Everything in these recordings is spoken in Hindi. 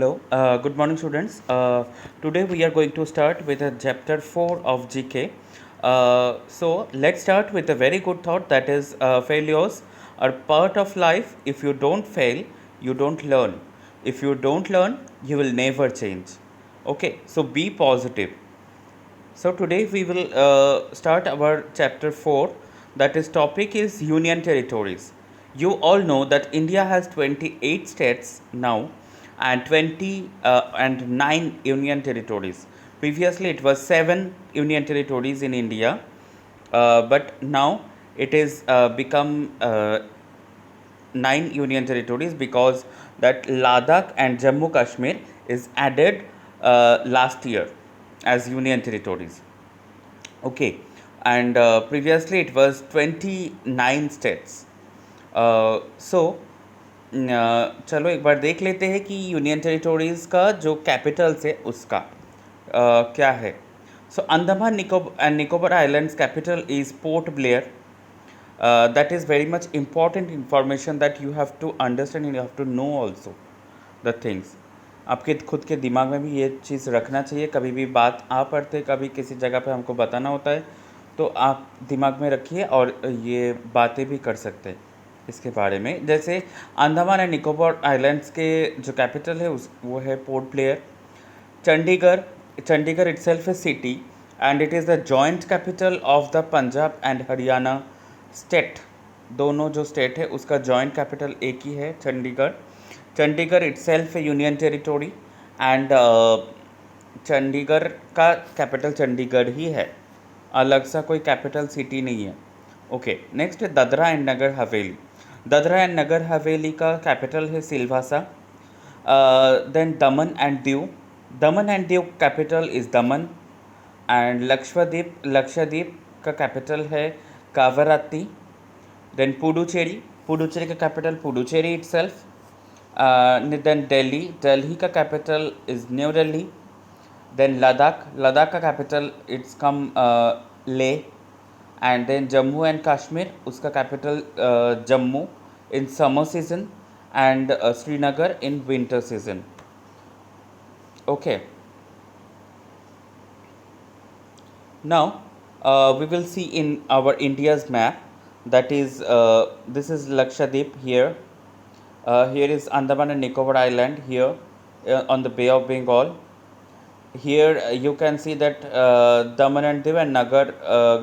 Hello, good morning, students. Today we are going to start with a chapter 4 of GK. So let's start with a very good thought, that is, failures are part of life. If you don't fail, you don't learn. If you don't learn, you will never change. Okay, so be positive. So today we will start our chapter 4, that is topic is union territories. You all know that India has 28 states now and 20 and 9 union territories. Previously it was 7 union territories in India, but now it is become 9 union territories because that Ladakh and Jammu Kashmir is added last year as union territories. Okay, and previously it was 29 states. So चलो एक बार देख लेते हैं कि यूनियन टेरिटोरीज का जो कैपिटल्स है उसका क्या है. So Andaman Nicobar islands capital is Port Blair. That is very much important information that you have to understand and you have to know also the things. आपके खुद के दिमाग में भी ये चीज़ रखना चाहिए. कभी भी बात आ पड़ते, कभी किसी जगह पे हमको बताना होता है तो आप दिमाग में रखिए और ये बातें भी कर सकते हैं इसके बारे में. जैसे अंडमान एंड निकोबार आइलैंड्स के जो कैपिटल है उस वो है port Blair. Chandigarh Chandigarh itself is city and it is the joint capital of the Punjab and Haryana state. दोनों जो स्टेट है उसका जॉइंट कैपिटल एक ही है, चंडीगढ़. चंडीगढ़ itself है यूनियन टेरिटोरी एंड चंडीगढ़ का कैपिटल चंडीगढ़ ही है, अलग सा कोई कैपिटल सिटी नहीं है. ओके, नेक्स्ट है Dadra and Nagar Haveli. Dadra and Nagar हवेली का कैपिटल है Silvassa. Then Daman and Diu. Daman and Diu capital is Daman and Lakshadweep का कैपिटल है कावराती. देन पुडुचेरी का capital Puducherry itself. Then Delhi का capital is New Delhi. Then Ladakh का capital it's come Leh. And then Jammu and Kashmir, उसका capital Jammu in summer season and Srinagar in winter season. Okay, now we will see in our India's map, that is this is Lakshadweep here. Here is Andaman and Nicobar Island here on the Bay of Bengal. Here you can see that Daman and Diu and Nagar,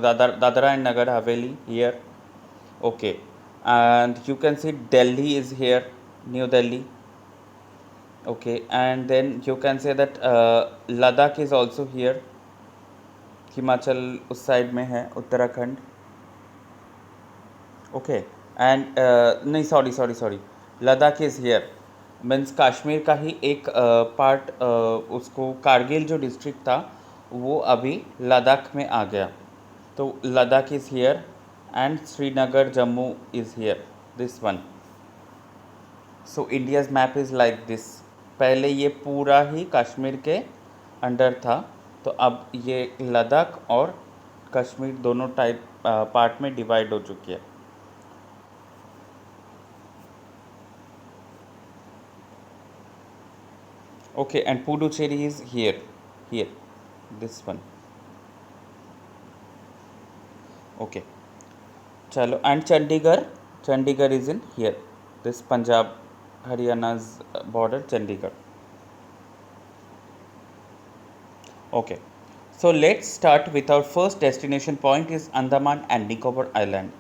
Dadra and Nagar Haveli here. Okay, and you can see Delhi is here, New Delhi. Okay, and then you can say that Ladakh is also here. Himachal उस साइड में है, उत्तराखंड. ओके, एंड नहीं, sorry, Ladakh is here. Means Kashmir का ही एक पार्ट, उसको कारगिल जो डिस्ट्रिक्ट था वो अभी लद्दाख में आ गया. तो Ladakh is here and Srinagar Jammu is here, this one. So India's map is like this. पहले ये पूरा ही कश्मीर के अंडर था, तो अब ये लद्दाख और कश्मीर दोनों टाइप पार्ट में डिवाइड हो चुकी है. Okay, and Puducherry is here this one. Okay, चलो, and Chandigarh is in here, this Punjab Haryana's border, Chandigarh. Okay, so let's start with our first destination point is Andaman and Nicobar Island.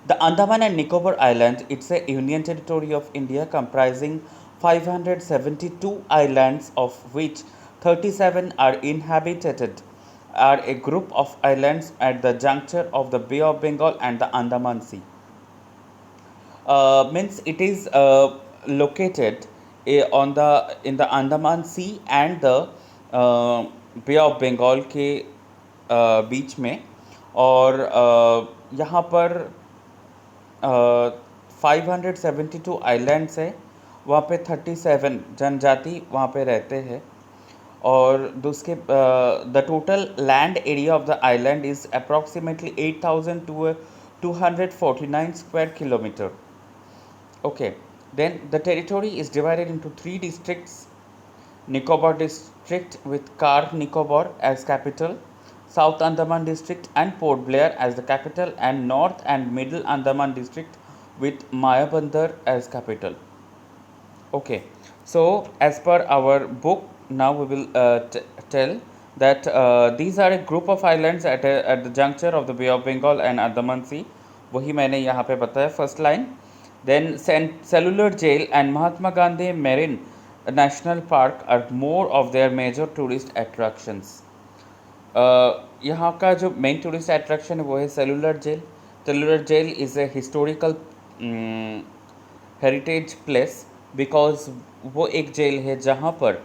The Andaman and Nicobar Island, it's a union territory of India comprising 572 islands, of which 37 are inhabited, are a group of islands at the juncture of the Bay of Bengal and the Andaman Sea. Means it is located on the in the Andaman Sea and the Bay of Bengal के बीच में. और यहाँ पर 572 आइलैंड्स है, वहाँ पे 37 जनजाति वहाँ पे रहते हैं. और उसके the total land area of the island is approximately 8,249 square kilometre. Okay, then the territory is divided into 3 districts Nicobar district with Car Nicobar as capital, South Andaman district and Port Blair as the capital, and North and Middle Andaman district with Mayabandar as capital. Okay, so as per our book, now we will tell that these are a group of islands at the juncture of the Bay of Bengal and Andaman Sea. वही मैंने यहाँ पे बताया first line. Then Cellular Jail and Mahatma Gandhi Marine National Park are more of their major tourist attractions. यहाँ का जो मेन टूरिस्ट अट्रैक्शन है वो है Cellular Jail. Cellular Jail is a historical heritage place because वो एक जेल है जहाँ पर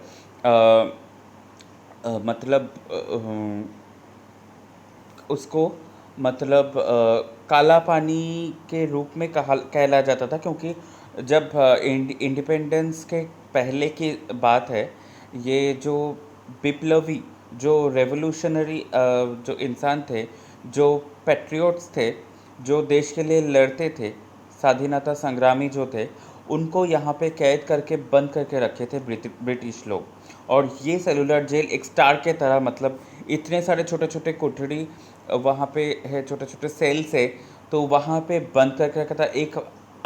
मतलब उसको मतलब काला पानी के रूप में कहला जाता था, क्योंकि जब इंडिपेंडेंस के पहले की बात है, ये जो विप्लवी, जो रेवोल्यूशनरी जो इंसान थे, जो पैट्रियोट्स थे, जो देश के लिए लड़ते थे, स्वाधीनता संग्रामी जो थे, उनको यहाँ पे कैद करके बंद करके रखे थे ब्रिटिश लोग. और ये सेलुलर जेल एक स्टार के तरह, मतलब इतने सारे छोटे छोटे कोठरी वहाँ पे है, छोटे छोटे सेल्स है, तो वहाँ पे बंद करके रखा था. एक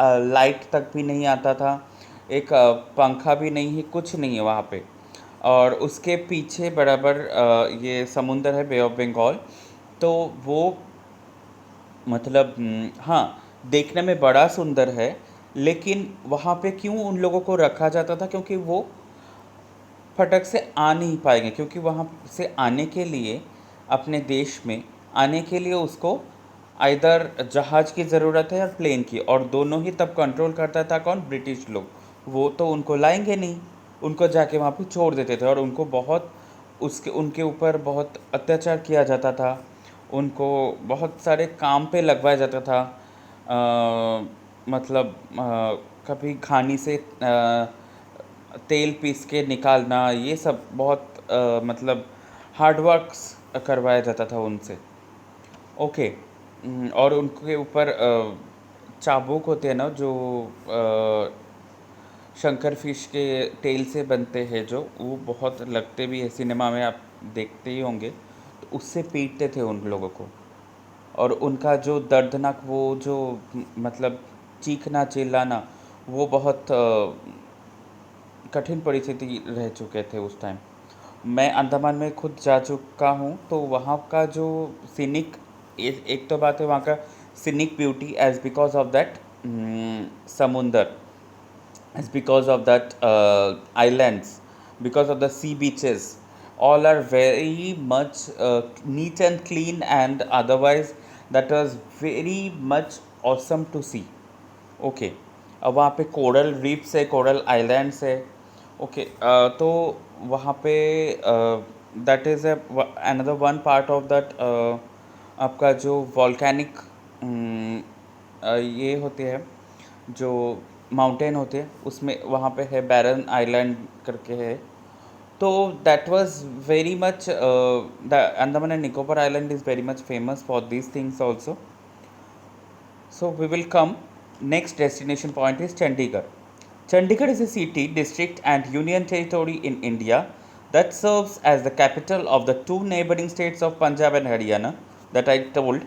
लाइट तक भी नहीं आता था, एक पंखा भी नहीं है, कुछ नहीं है वहाँ पे. और उसके पीछे बराबर ये समुंदर है, बे ऑफ बंगाल. तो वो मतलब हाँ, देखने में बड़ा सुंदर है, लेकिन वहाँ पे क्यों उन लोगों को रखा जाता था? क्योंकि वो फटक से आ नहीं पाएंगे, क्योंकि वहाँ से आने के लिए, अपने देश में आने के लिए उसको आइदर जहाज़ की ज़रूरत है या प्लेन की, और दोनों ही तब कंट्रोल करता था कौन? ब्रिटिश लोग. वो तो उनको लाएंगे नहीं, उनको जाके वहाँ पे छोड़ देते थे, और उनको बहुत उनके ऊपर बहुत अत्याचार किया जाता था, उनको बहुत सारे काम पे लगवाया जाता था. मतलब कभी घानी से तेल पीस के निकालना, ये सब बहुत मतलब हार्ड वर्क्स करवाया जाता था उनसे. ओके. और उनके ऊपर चाबुक होते हैं ना, जो शंकर फिश के तेल से बनते हैं, जो वो बहुत लगते भी है, सिनेमा में आप देखते ही होंगे, तो उससे पीटते थे उन लोगों को. और उनका जो दर्दनाक वो जो मतलब चीखना चिल्लाना, वो बहुत कठिन परिस्थिति रह चुके थे उस टाइम. मैं अंडमान में खुद जा चुका हूँ, तो वहाँ का जो सीनिक, एक तो बात है वहाँ का scenic beauty, as because of that समुंदर, as because of that islands, because of the sea beaches, all are very much neat and clean, and otherwise that was very much awesome to see. Okay. अब वहाँ पे कोरल रीफ्स है, कोरल आइलैंड्स है. ओके. तो वहाँ पे that is another one part of that. आपका जो वॉल्केनिक ये होते हैं, जो माउंटेन होते हैं, उसमें वहाँ पे है बैरन आइलैंड करके है. तो that was very much, the Andaman and Nicobar island is very much famous for these things also. So we will come. Next destination point is Chandigarh. Chandigarh is a city, district and union territory in India that serves as the capital of the two neighboring states of Punjab and Haryana that I told.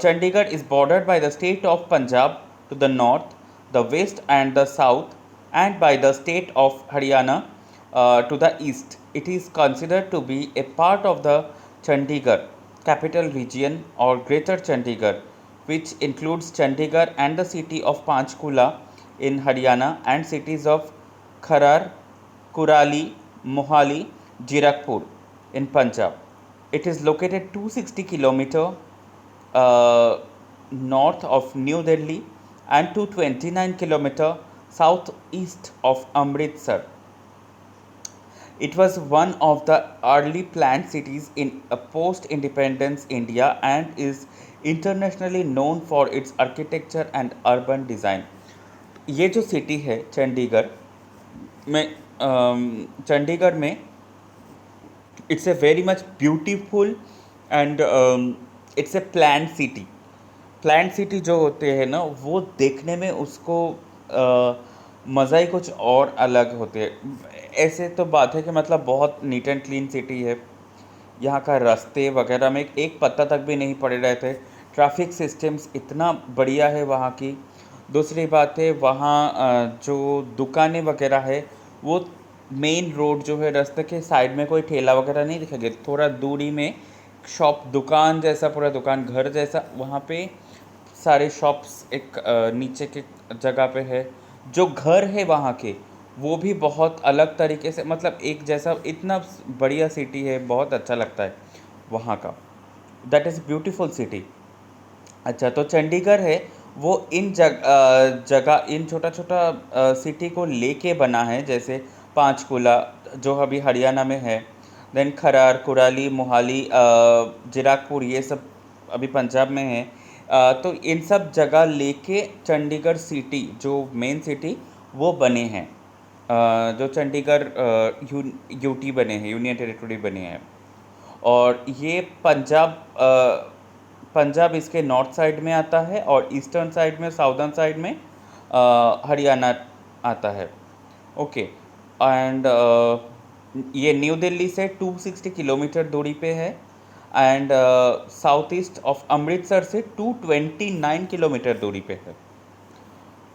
Chandigarh is bordered by the state of Punjab to the north, the west and the south, and by the state of Haryana to the east. It is considered to be a part of the Chandigarh capital region or Greater Chandigarh, which includes Chandigarh and the city of Panchkula in Haryana and cities of Kharar, Kurali, Mohali, Jirakpur in Punjab. It is located 260 km north of New Delhi and 229 km southeast of Amritsar. It was one of the early planned cities in a post-independence India and is internationally known for its architecture and urban design. ये जो सिटी है चंडीगढ़ में, चंडीगढ़ में it's a very much beautiful and it's a plan city. Plan city जो होते हैं ना, वो देखने में उसको मज़ा ही कुछ और अलग होते है। ऐसे तो बात है कि मतलब बहुत नीट एंड क्लीन सिटी है। यहाँ का रास्ते वगैरह में एक पत्ता तक भी नहीं पड़े रहते। ट्रैफिक सिस्टम्स इतना बढ़िया है वहाँ की। दूसरी बात है वहाँ जो दुकानें वगैरह है वो मेन रोड जो है रास्ते के साइड में कोई ठेला वगैरह नहीं दिखेगा, थोड़ा दूरी में शॉप दुकान जैसा, पूरा दुकान घर जैसा वहाँ पे सारे शॉप्स एक नीचे के जगह पे है। जो घर है वहाँ के वो भी बहुत अलग तरीके से, मतलब एक जैसा, इतना बढ़िया सिटी है, बहुत अच्छा लगता है वहाँ का। That is beautiful city. अच्छा, तो चंडीगढ़ है वो इन जगह इन छोटा छोटा सिटी को लेके बना है, जैसे पांचकुला जो अभी हरियाणा में है, देन खरार, कुराली, मोहाली, जीराकपुर, ये सब अभी पंजाब में है। तो इन सब जगह लेके चंडीगढ़ सिटी जो मेन सिटी वो बने हैं। जो चंडीगढ़ यूटी बने हैं, यूनियन टेरिटरी बने हैं। और ये पंजाब इसके नॉर्थ साइड में आता है और ईस्टर्न साइड में, साउदर्न साइड में हरियाणा आता है। ओके। एंड ये न्यू दिल्ली से 260 किलोमीटर दूरी पे है। And south east of Amritsar से 229 किलोमीटर दूरी पे है।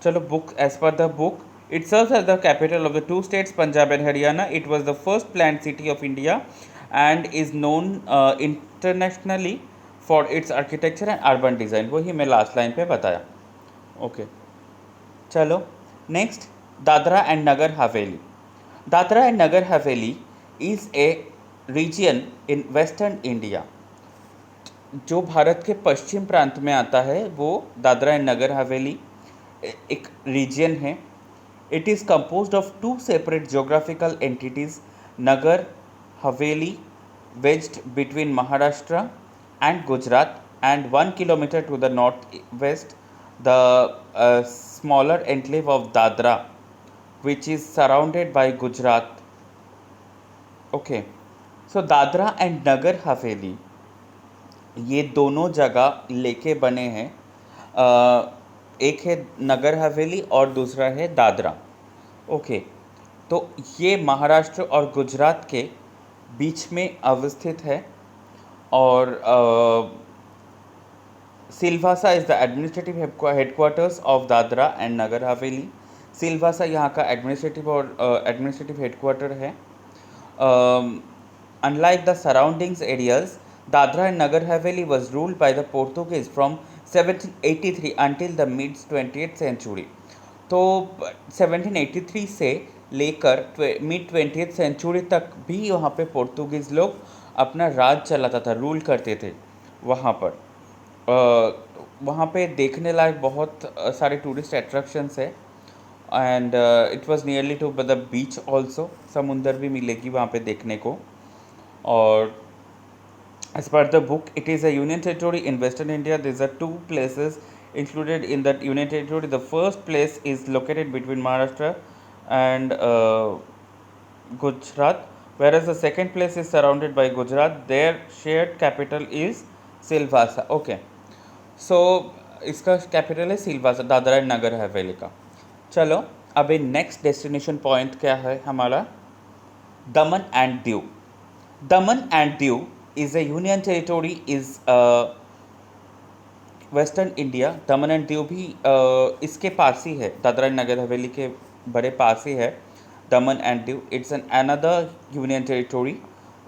चलो, book as per the book, it serves as the capital of the two states Punjab and Haryana. It was the first planned city of India and is known internationally for its architecture and urban design. वही मैं लास्ट लाइन पे बताया। ओके, चलो next, Dadra and Nagar Haveli. Dadra and Nagar Haveli is a region in western India. जो भारत के पश्चिम प्रांत में आता है वो दादरा एंड नगर हवेली एक रीजन है। It is composed of two separate geographical entities, Nagar Haveli, wedged between Maharashtra and Gujarat, and 1 kilometer to the northwest, the smaller enclave of Dadra, which is surrounded by Gujarat. Okay, so Dadra and Nagar Haveli ये दोनों जगह लेके बने हैं। एक है नगर हवेली और दूसरा है दादरा। ओके, तो ये महाराष्ट्र और गुजरात के बीच में अवस्थित है। और Silvassa is the administrative headquarters of Dadra and Nagar Haveli. Silvassa यहाँ का एडमिनिस्ट्रेटिव हेडक्वार्टर है। Unlike the surroundings areas, Dadra and Nagar Haveli was ruled by the Portuguese from 1783 until the mid 20th century. तो 1783 से लेकर मिड 20th सेंचुरी तक भी वहाँ पे पोर्तुगीज़ लोग अपना राज चलाता था, रूल करते थे वहाँ पर। वहाँ पे देखने लायक बहुत सारे टूरिस्ट अट्रैक्शंस है। And it was nearly to the beach also, समुंदर भी मिलेगी वहाँ पे देखने को। और as per the book, it is a union territory in western India. There are two places included in that union territory. The first place is located between Maharashtra and Gujarat, whereas the second place is surrounded by Gujarat. Their shared capital is Silvassa. Okay, so इसका कैपिटल है सिलवासा, दादरा एंड नगर हवेली का। चलो, अभी नेक्स्ट डेस्टिनेशन पॉइंट क्या है हमारा, दमन and Diu. Daman and Diu is a union territory is western India. Daman and Diu भी इसके पास ही है, दादरा एंड नगर हवेली के बड़े पास ही है Daman and Diu. It's an another union territory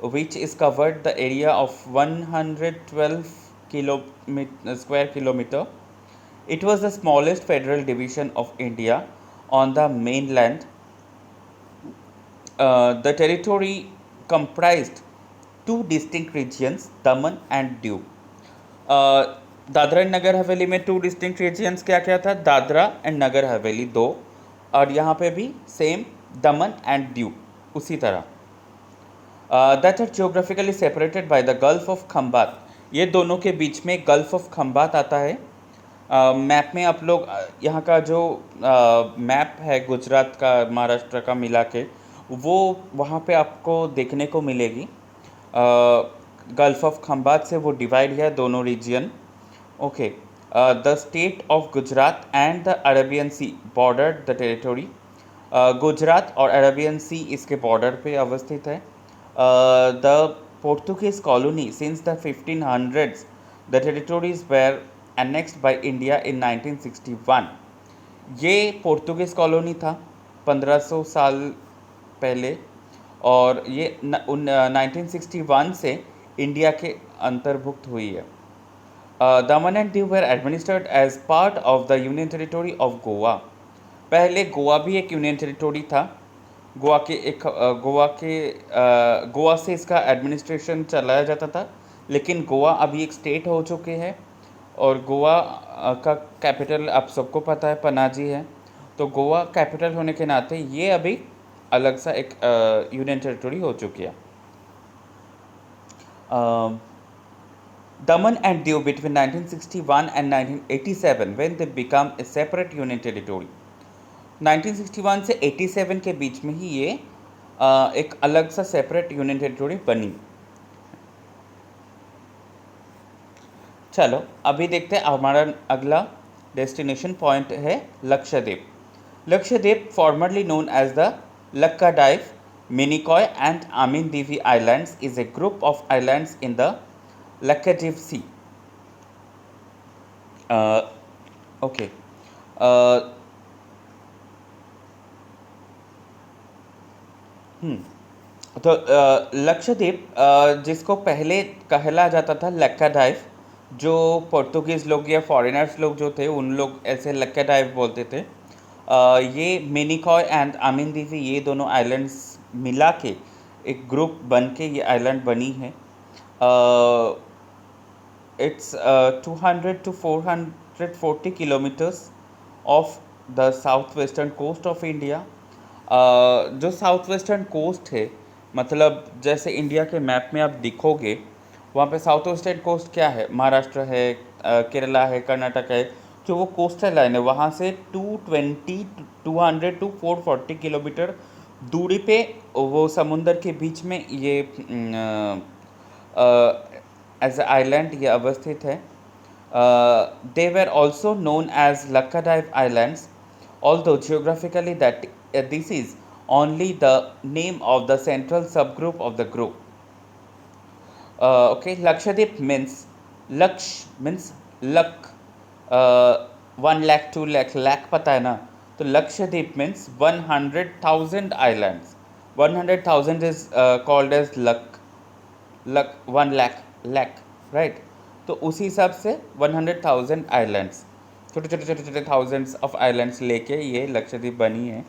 which is covered the area of 112 square kilometer. It was the smallest federal division of India on the mainland. The territory comprised two distinct regions, Daman and Diu. Dadra and Nagar हवेली में टू डिस्टिंक्ट रीजन्स क्या क्या था, दादरा एंड नगर हवेली दो, और यहाँ पे भी सेम दमन एंड दीव उसी तरह। That are geographically separated by the Gulf of Khambhat. ये दोनों के बीच में गल्फ ऑफ खंबात आता है। मैप में आप लोग यहाँ का जो मैप है गुजरात का महाराष्ट्र का मिला के, वो वहाँ पे आपको देखने को मिलेगी। गल्फ ऑफ खंबात से वो डिवाइड है दोनों region. Okay, the state of Gujarat and the Arabian Sea border the territory. Gujarat और अरेबियन सी इसके बॉर्डर पे अवस्थित है. The Portuguese colony since the 1500s the territories were annexed by India in 1961. ये पोर्तुगीज़ कॉलोनी था 1500 साल पहले, और ये 1961 से इंडिया के अंतर्भुक्त हुई है. Daman and Diu were administered as part of the union territory of Goa. पहले गोवा भी एक यूनियन टेरिटोरी था. गोवा से इसका एडमिनिस्ट्रेशन चलाया जाता था, लेकिन गोवा अभी एक स्टेट हो चुके हैं, और गोवा का कैपिटल आप सबको पता है पनाजी है. तो गोवा कैपिटल होने के नाते ये अभी अलग सा एक यूनियन टेरिटोरी हो चुकी है. Daman and Diu between 1961 and 1987 when they become a separate union territory. 1961 से 87 के बीच में ही ये एक अलग सा सेपरेट यूनियन टेरिटोरी बनी. चलो अभी देखते हैं हमारा अगला डेस्टिनेशन पॉइंट है Lakshadweep. Lakshadweep formerly known as the Laccadive, Minicoy and Amindivi islands is a group of islands in the Laccadive Sea. Okay. तो लक्षद्वीप जिसको पहले कहला जाता था लक्काडाइव, जो पोर्तुगीज़ लोग या फॉरेनर्स लोग जो थे उन लोग ऐसे लक्काडाइव बोलते थे. ये मिनिकॉय एंड आमिन दीवी ये दोनों आइलैंड्स मिला के एक ग्रुप बन के ये आइलैंड बनी है. It's 200 to 440 kilometers off the southwestern coast of India. जो साउथ वेस्टर्न कोस्ट है, मतलब जैसे इंडिया के मैप में आप दिखोगे वहाँ पे साउथ वेस्टर्न कोस्ट क्या है, महाराष्ट्र है, केरला है, कर्नाटक है. जो वो कोस्टल लाइन है वहाँ से 200 टू 440 किलोमीटर दूरी पे वो समुंदर के बीच में ये एज ए आइलैंड ये अवस्थित है. They were also known as Laccadive islands, although geographically that this is only the name of the central subgroup of the group. Okay, Lakshadweep means Laksh means luck. 1 lakh 2 lakh lakh पता है ना, तो Lakshadweep means 100,000 islands. 100,000 is called as luck. 1 lakh right. तो उसी हिसाब से 100,000 आइलैंड्स, छोटे थाउजेंड्स ऑफ आइलैंड्स लेके ये लक्षद्वीप बनी है,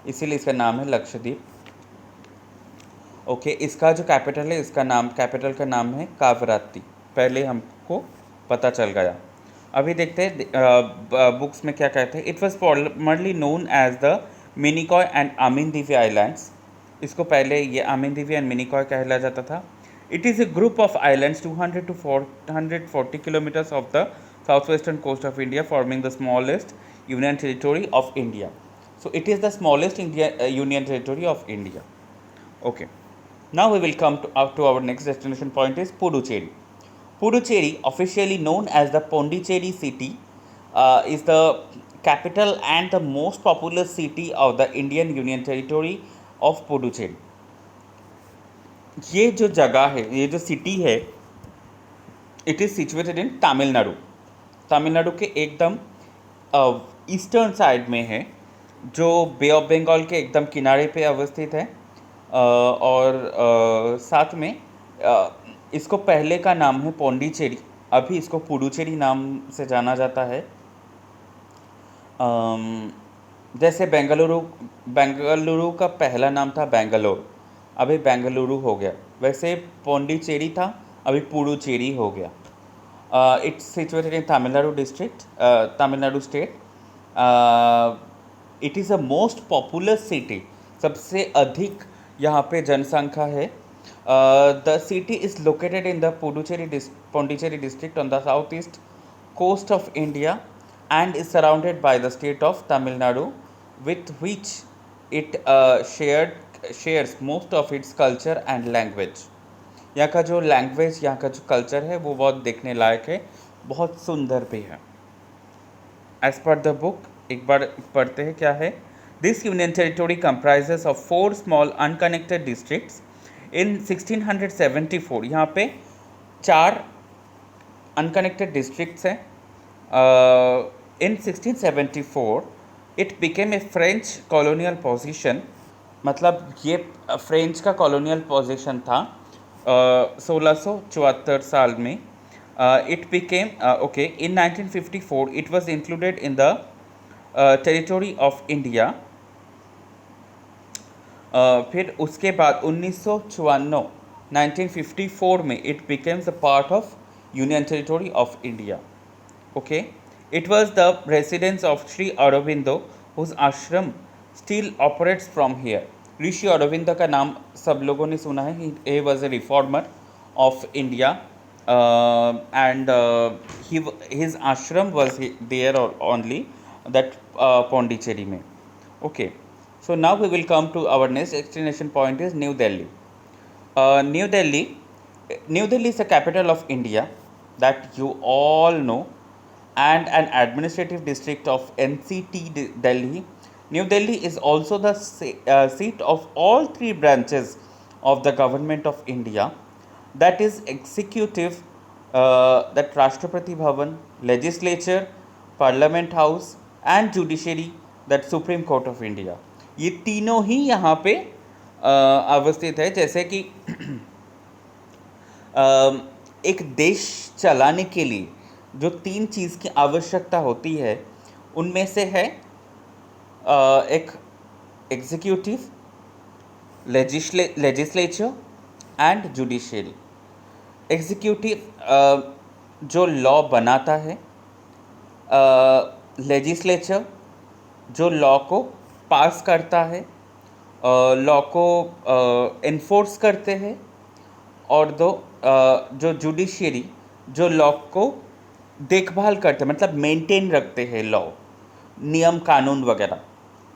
इसीलिए इसका नाम है लक्षद्वीप. ओके, इसका जो कैपिटल है, इसका नाम कैपिटल का नाम है कावरात्ती. पहले हमको पता चल गया. अभी देखते हैं बुक्स में क्या कहते हैं. It was formerly known as the Minicoy and Amindivi islands. इसको पहले ये आमिन दीवी एंड मिनिकॉय कहला जाता था. It is a group of islands 200 to 440 kilometers off the south western coast of India, forming the smallest union territory of India. So it is the smallest union territory of India. Okay. Now we will come to our next destination point is Puducherry. Puducherry, officially known as the Pondicherry city, is the capital and the most populous city of the Indian Union Territory of Puducherry. ये जो जगह है, ये जो सिटी है, it is situated in Tamil Nadu. Tamil Nadu के एकदम ईस्टर्न साइड में है, जो बे ऑफ बंगाल के एकदम किनारे पे अवस्थित है. और साथ में इसको पहले का नाम है पौंडीचेरी, अभी इसको पुडुचेरी नाम से जाना जाता है. जैसे बेंगलुरु का पहला नाम था बेंगलोर, अभी बेंगलुरु हो गया, वैसे पौंडीचेरी था, अभी पुडुचेरी हो गया. It's situated in Tamil Nadu district, Tamil Nadu state. It is a most populous city, सबसे अधिक यहाँ पे जनसंख्या है. The city is located in the Pondicherry district on the south east coast of India and is surrounded by the state of Tamil Nadu, with which it shares most of its culture and language. यहाँ का जो लैंग्वेज, यहाँ का जो कल्चर है वो बहुत देखने लायक है, बहुत सुंदर भी है. एज पर द बुक एक बार पढ़ते हैं क्या है. This union territory comprises of 4 small unconnected districts. In 1674 यहाँ पे 4 unconnected districts हैं. In 1674 it became a French colonial position. मतलब ये फ्रेंच का कॉलोनियल पोजीशन था 1674 साल में. It became okay in 1954 it was included in the territory of India. फिर उसके बाद 1954 1954 में it becomes a part of union territory of India. Okay, it was the residence of Shri Aurobindo whose ashram still operates from here. Rishi Arvind का नाम सब लोगों ने सुना है. He was a reformer of India and his ashram was there only that Pondicherry में. Okay, so now we will come to our next destination point is New Delhi. New Delhi is the capital of India that you all know and an administrative district of NCT Delhi. New Delhi is also the seat of all 3 branches of the government of India, that is executive, that Rashtrapati Bhavan, legislature, parliament house and judiciary, that Supreme Court of India. ये तीनों ही यहाँ पे अवस्थित है. जैसे कि एक देश चलाने के लिए जो 3 चीज़ की आवश्यकता होती है उनमें से है एक executive, legislature and judiciary. Executive जो लॉ बनाता है, लेजिस्लेचर जो लॉ को पास करता है, लॉ को इन्फोर्स करते हैं, और जो जुडिशरी जो लॉ को देखभाल करते हैं, मतलब मेंटेन रखते हैं लॉ, नियम कानून वगैरह.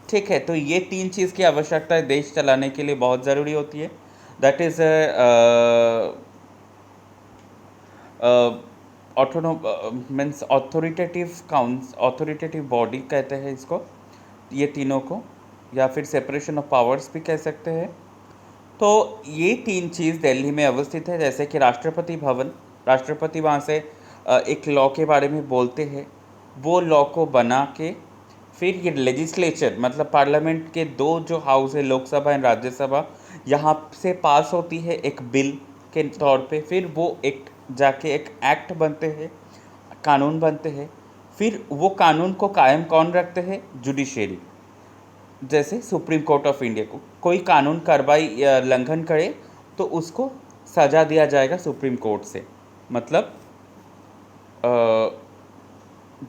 ठीक है, तो ये 3 चीज़ की आवश्यकता देश चलाने के लिए बहुत ज़रूरी होती है. That is means authoritative body कहते हैं इसको, ये तीनों को, या फिर सेपरेशन ऑफ पावर्स भी कह सकते हैं. तो ये 3 चीज़ दिल्ली में अवस्थित है. जैसे कि राष्ट्रपति भवन, राष्ट्रपति वहाँ से एक लॉ के बारे में बोलते हैं, वो लॉ को बना के फिर ये लेजिस्लेचर मतलब पार्लियामेंट के 2 जो हाउस है, लोकसभा एंड राज्यसभा, यहाँ से पास होती है एक बिल के तौर पे. फिर वो एक जाके एक एक्ट बनते हैं, कानून बनते हैं. फिर वो कानून को कायम कौन रखते हैं? जुडिशरी. जैसे सुप्रीम कोर्ट ऑफ इंडिया को कोई कानून कार्रवाई या लंघन करे तो उसको सजा दिया जाएगा सुप्रीम कोर्ट से, मतलब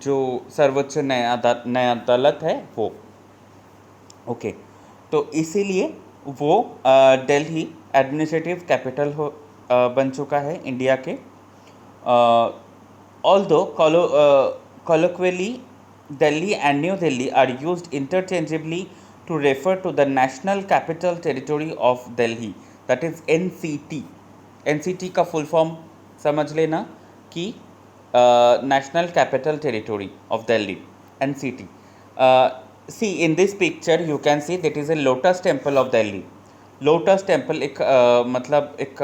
जो सर्वोच्च न्याय अदालत है वो. ओके, तो इसीलिए वो दिल्ली एडमिनिस्ट्रेटिव कैपिटल बन चुका है इंडिया के. Although colloquially Delhi and New Delhi are used interchangeably to refer to the National Capital Territory of Delhi, that is NCT. NCT का फुल फॉर्म समझ लेना कि National Capital Territory of Delhi, NCT. See in this picture you can see that is a Lotus Temple of Delhi. Lotus temple एक मतलब एक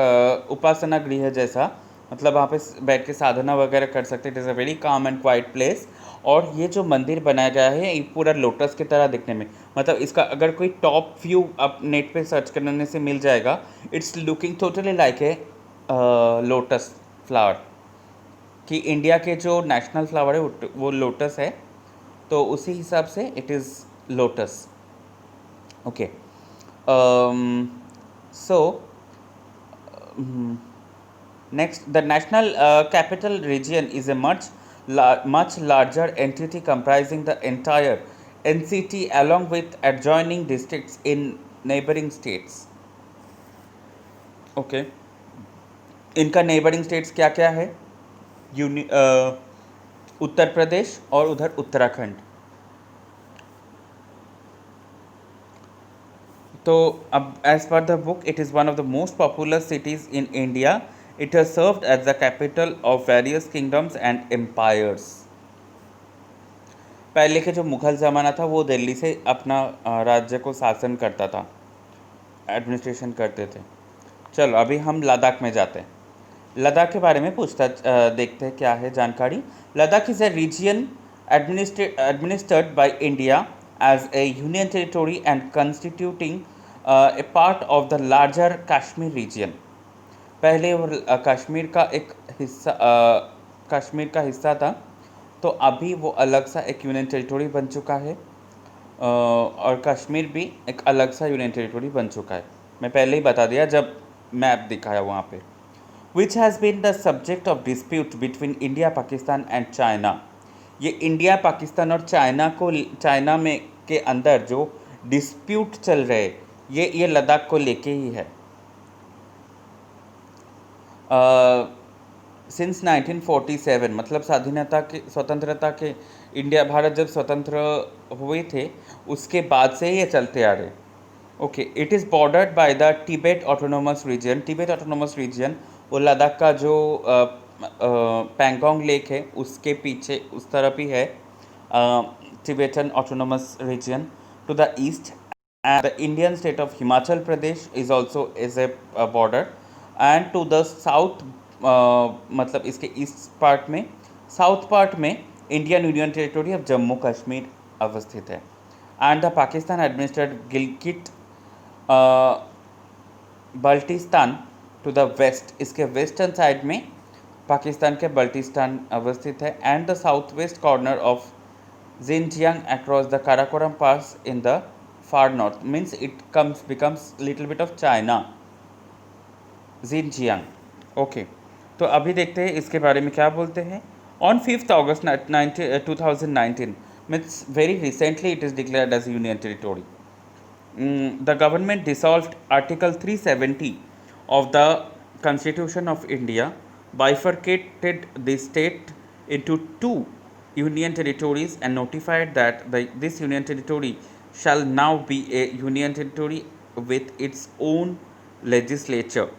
उपासना गृह जैसा, मतलब वहाँ पे बैठ के साधना वगैरह कर सकते. It is a very calm and quite place. और ये जो मंदिर बनाया गया है ये पूरा लोटस की तरह दिखने में, मतलब इसका अगर कोई टॉप व्यू आप नेट पे सर्च करने से मिल जाएगा. It's looking totally like a lotus flower, कि इंडिया के जो नेशनल फ्लावर है वो लोटस है, तो उसी हिसाब से it is lotus. Okay, so next, the national capital region is a much larger entity comprising the entire NCT along with adjoining districts in neighboring states. Okay, इनका neighboring states क्या क्या है? उत्तर प्रदेश और उधर उत्तराखंड. तो अब as per the book, it is one of the most populous cities in India. It has served as the capital of various kingdoms and empires. पहले के जो मुग़ल ज़माना था वो दिल्ली से अपना राज्य को शासन करता था, एडमिनिस्ट्रेशन करते थे। चलो अभी हम लद्दाख में जाते हैं। लद्दाख के बारे में देखते हैं क्या है जानकारी। Ladakh is a region administered by India as a union territory and constituting a part of the larger Kashmir region. पहले वो कश्मीर का एक हिस्सा कश्मीर का हिस्सा था, तो अभी वो अलग सा एक यूनियन टेरिटोरी बन चुका है, और कश्मीर भी एक अलग सा यूनियन टेरिटोरी बन चुका है। मैं पहले ही बता दिया जब मैप दिखाया वहाँ पे। Which has been the subject of dispute between India, Pakistan and China. ये इंडिया, पाकिस्तान और चाइना में के अंदर जो डिस्प्यूट चल रहे ये लद्दाख को लेके ही है। सिंस 1947 मतलब स्वतंत्रता के भारत जब स्वतंत्र हुए थे उसके बाद से ये चलते आ रहे। Okay, it is bordered by the Tibet autonomous region. Tibet autonomous region वो लद्दाख का जो पैंगोंग लेक है उसके पीछे उस तरफ ही है, Tibetan autonomous region to the east, and the Indian state of Himachal Pradesh is also is a border, and to the south मतलब इसके ईस्ट पार्ट में, साउथ पार्ट में Indian union territory of Jammu Kashmir अवस्थित है, and the Pakistan administered Gilgit Baltistan to the west. इसके वेस्टर्न साइड में पाकिस्तान के बल्टिस्तान अवस्थित है, and the south west corner of Xinjiang across the Karakoram pass in the far north, means it becomes little bit of China, Jinjiang. Okay, तो अभी देखते हैं इसके बारे में क्या बोलते हैं। On 5th August 2019, means very recently it is declared as union territory. The government dissolved Article 370 of the Constitution of India, bifurcated the state into two union territories, and notified that this union territory shall now be a union territory with its own legislature,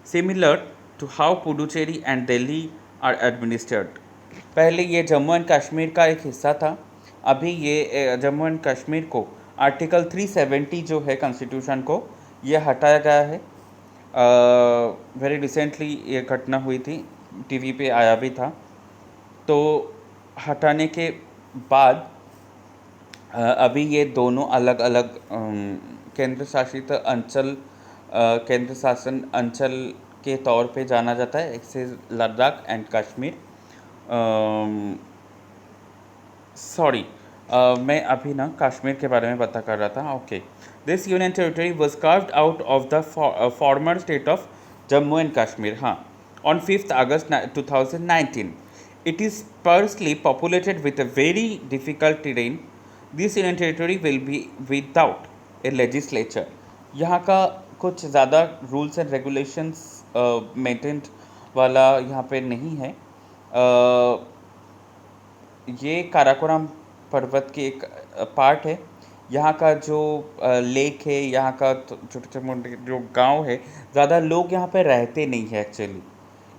similar to how Puducherry and Delhi are administered. पहले ये जम्मू एंड कश्मीर का एक हिस्सा था, अभी ये जम्मू एंड कश्मीर को आर्टिकल 370 जो है कॉन्स्टिट्यूशन को, ये हटाया गया है। वेरी रिसेंटली ये घटना हुई थी, टीवी पे आया भी था। तो हटाने के बाद अभी ये दोनों अलग अलग केंद्र शासन अंचल के तौर पे जाना जाता है। एक से लद्दाख एंड कश्मीर, सॉरी मैं अभी ना कश्मीर के बारे में बता कर रहा था। Okay, this union territory was carved out of the former state of Jammu and Kashmir. हाँ, on 5th August 2019, it is sparsely populated with a very difficult terrain. This union territory will be without a legislature. यहाँ का कुछ ज़्यादा रूल्स एंड रेगुलेशंस मेंटेन्ड वाला यहाँ पे नहीं है। ये काराकोरम पर्वत की एक पार्ट है। यहाँ का जो लेक है, यहाँ का छोटे छोटे जो गांव है, ज़्यादा लोग यहाँ पे रहते नहीं है एक्चुअली।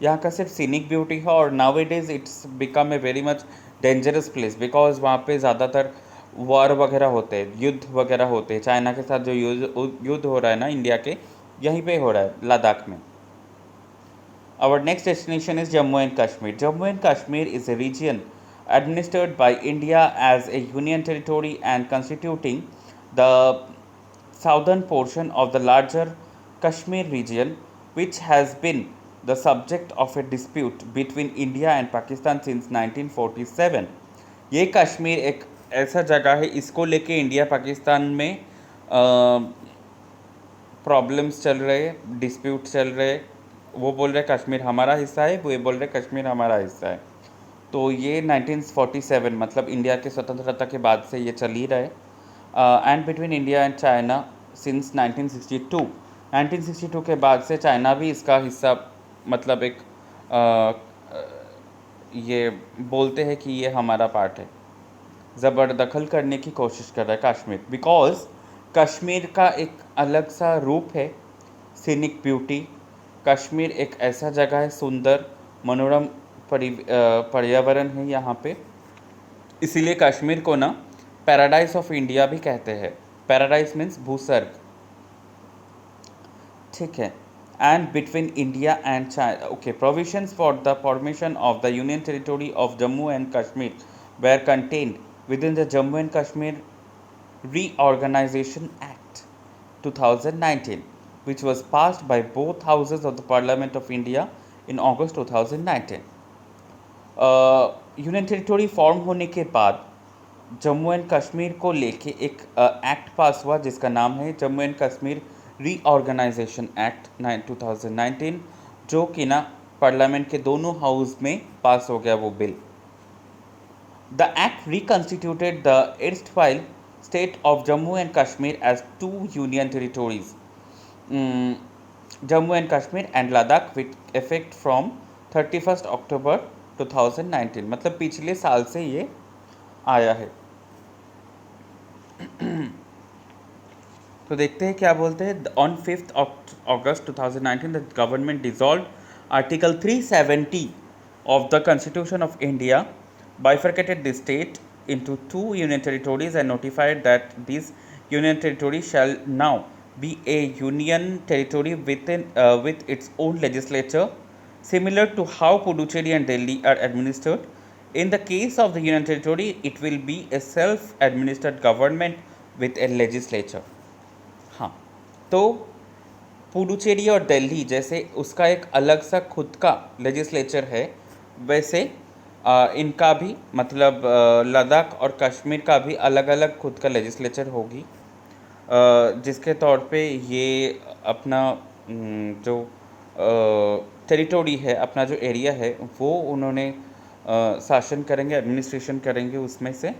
यहाँ का सिर्फ सीनिक ब्यूटी है, और now it is it's become a very much dangerous place, because वहाँ पे ज़्यादातर वॉर वगैरह होते हैं, युद्ध वगैरह होते हैं। चाइना के साथ जो युद्ध हो रहा है ना इंडिया के, यहीं पे हो रहा है लद्दाख में। Our next destination is Jammu and Kashmir. Jammu and Kashmir is a region administered by India as a union territory and constituting the southern portion of the larger Kashmir region, which has been the subject of a dispute between India and Pakistan since 1947. ये कश्मीर एक ऐसा जगह है, इसको लेके इंडिया पाकिस्तान में प्रॉब्लम्स चल रहे, डिस्प्यूट चल रहे। वो बोल रहे कश्मीर हमारा हिस्सा है, वो ये बोल रहे कश्मीर हमारा हिस्सा है। तो ये 1947 मतलब इंडिया के स्वतंत्रता के बाद से ये चल ही रहे। And between India and China since 1962 के बाद से चाइना भी इसका हिस्सा, मतलब एक ये बोलते हैं कि ये हमारा पार्ट है, ज़बरदखल करने की कोशिश कर रहा है कश्मीर। बिकॉज कश्मीर का एक अलग सा रूप है, सीनिक ब्यूटी। कश्मीर एक ऐसा जगह है, सुंदर मनोरम पर्यावरण है यहाँ पे, इसीलिए कश्मीर को ना पैराडाइज ऑफ इंडिया भी कहते हैं। पैराडाइज मीन्स भूस्वर्ग, ठीक है। And between India and China, okay. Provisions for the formation of the union territory of Jammu and Kashmir were contained within the Jammu and Kashmir Reorganization Act 2019, which was passed by both houses of the Parliament of India in August 2019. Union territory form होने के बाद जम्मू एंड कश्मीर को लेके एक एक्ट पास हुआ जिसका नाम है Jammu and Kashmir Reorganisation Act 2019, जो कि ना पार्लियामेंट के दोनों हाउस में पास हो गया वो bill. The act reconstituted the erstwhile state of Jammu and Kashmir as two union territories, Jammu and Kashmir and Ladakh, with effect from 31st October 2019। मतलब पिछले साल से ये आया है। तो देखते हैं क्या बोलते हैं। On 5th August 2019 the government dissolve article 370 of the Constitution of India, bifurcated the state into two union territories and notified that these union territories shall now be a union territory with its own legislature, similar to how Puducherry and Delhi are administered. In the case of the union territory, it will be a self-administered government with a legislature. हाँ, तो पुडुचेरी और दिल्ली जैसे उसका एक अलग सा खुद का लेजिस्लेचर है, वैसे इनका भी मतलब लद्दाख और कश्मीर का भी अलग अलग खुद का लेजिस्लेचर होगी, जिसके तौर पे ये अपना जो टेरिटोरी है, अपना जो एरिया है वो उन्होंने शासन करेंगे, एडमिनिस्ट्रेशन करेंगे उसमें से।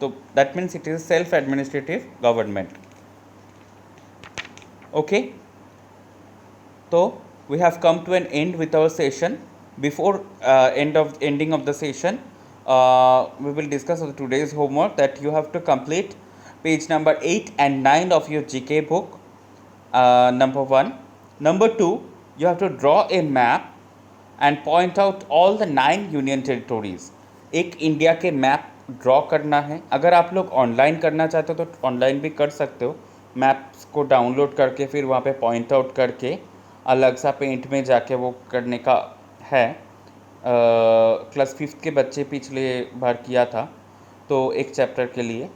तो that means it is self administrative government. Okay, तो we have come to an end with our session. Before ending of the session, we will discuss today's homework that you have to complete page number 8 and 9 of your GK book, number 1. Number 2, you have to draw a map and point out all the 9 union territories. एक इंडिया के मैप ड्रॉ करना है। अगर आप लोग ऑनलाइन करना चाहते हो तो ऑनलाइन भी कर सकते हो, मैप्स को डाउनलोड करके फिर वहाँ पे पॉइंट आउट करके अलग सा पेंट में जाके वो करने का है। क्लास 5th के बच्चे पिछले बार किया था तो एक चैप्टर के लिए,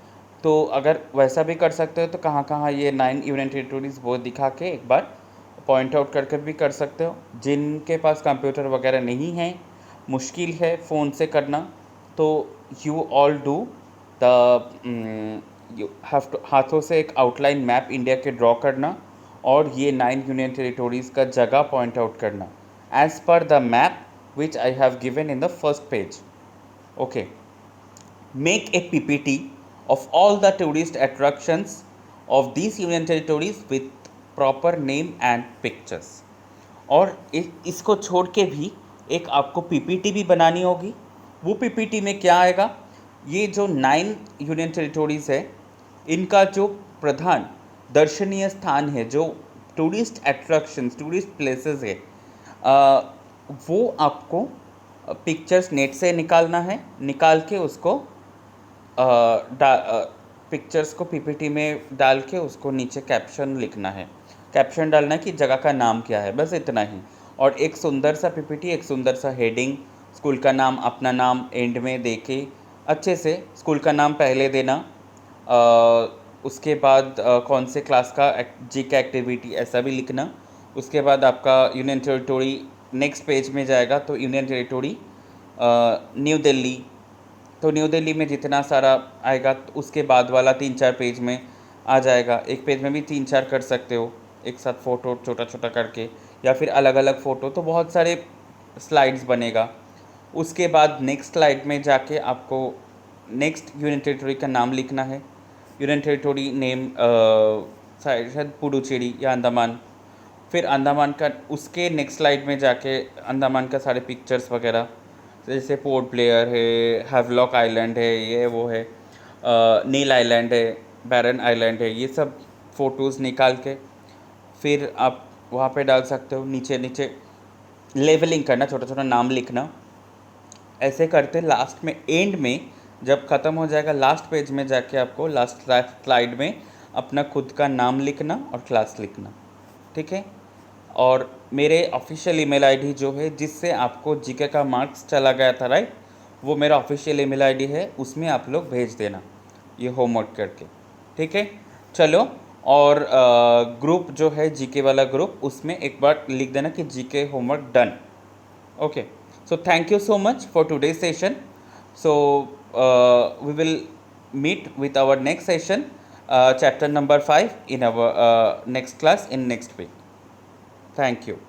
तो अगर वैसा भी कर सकते हो तो कहाँ कहाँ ये 9 यूनियन टेरिटरीज वो दिखा के एक बार पॉइंट आउट करके भी कर सकते हो। जिनके पास कंप्यूटर वगैरह नहीं है, मुश्किल है फ़ोन से करना, तो you all do the you have to हाथों से एक आउटलाइन मैप इंडिया के ड्रॉ करना और ये 9 यूनियन टेरिटोरीज़ का जगह पॉइंट आउट करना as per the map which I have given in the first page. Okay, make a PPT of all the tourist attractions of these union territories with proper name and pictures। और इसको छोड़ के भी एक आपको PPT भी बनानी होगी। वो PPT में क्या आएगा, ये जो 9 यूनियन टेरिटोरीज़ है इनका जो प्रधान दर्शनीय स्थान है, जो टूरिस्ट अट्रैक्शंस, टूरिस्ट प्लेसेस है, वो आपको पिक्चर्स नेट से निकालना है। निकाल के उसको पिक्चर्स को PPT में डाल के उसको नीचे कैप्शन लिखना है। कैप्शन डालना है कि जगह का नाम क्या है, बस इतना ही। और एक सुंदर सा PPT, एक सुंदर सा हेडिंग, स्कूल का नाम, अपना नाम एंड में दे के अच्छे से स्कूल का नाम पहले देना, उसके बाद कौन से क्लास का GK एक्टिविटी ऐसा भी लिखना। उसके बाद आपका यूनियन टेरिटोरी नेक्स्ट पेज में जाएगा, तो यूनियन टेरिटोरी न्यू दिल्ली, तो न्यू दिल्ली में जितना सारा आएगा तो उसके बाद वाला 3-4 पेज में आ जाएगा। एक पेज में भी 3-4 कर सकते हो एक साथ फ़ोटो छोटा छोटा करके, या फिर अलग अलग फ़ोटो, तो बहुत सारे स्लाइड्स बनेगा। उसके बाद नेक्स्ट स्लाइड में जाके आपको नेक्स्ट यूनियन टेरिटरी का नाम लिखना है। यूनियन टेरिटरी नेम शायद पुडुचेरी या अंडमान। फिर अंडमान का उसके नेक्स्ट स्लाइड में जाके अंडमान का सारे पिक्चर्स वगैरह, जैसे पोर्ट ब्लेयर है, हैवलॉक आइलैंड है, ये वो है, नील आइलैंड है, बैरन आइलैंड है, ये सब फ़ोटोज़ निकाल के फिर आप वहाँ पे डाल सकते हो। नीचे नीचे लेवलिंग करना, छोटा छोटा नाम लिखना, ऐसे करते लास्ट में एंड में जब ख़त्म हो जाएगा लास्ट पेज में जाके आपको लास्ट स्लाइड में अपना खुद का नाम लिखना और क्लास लिखना, ठीक है। और मेरे ऑफिशियल ईमेल आईडी जो है जिससे आपको जीके का मार्क्स चला गया था, राइट, वो मेरा ऑफिशियल ईमेल आईडी है, उसमें आप लोग भेज देना ये होमवर्क करके, ठीक है। चलो, और ग्रुप जो है जीके वाला ग्रुप, उसमें एक बार लिख देना कि GK homework done. Okay, so thank you so much for today's session. So we will meet with our next session, chapter number 5 in our next class in next week. Thank you.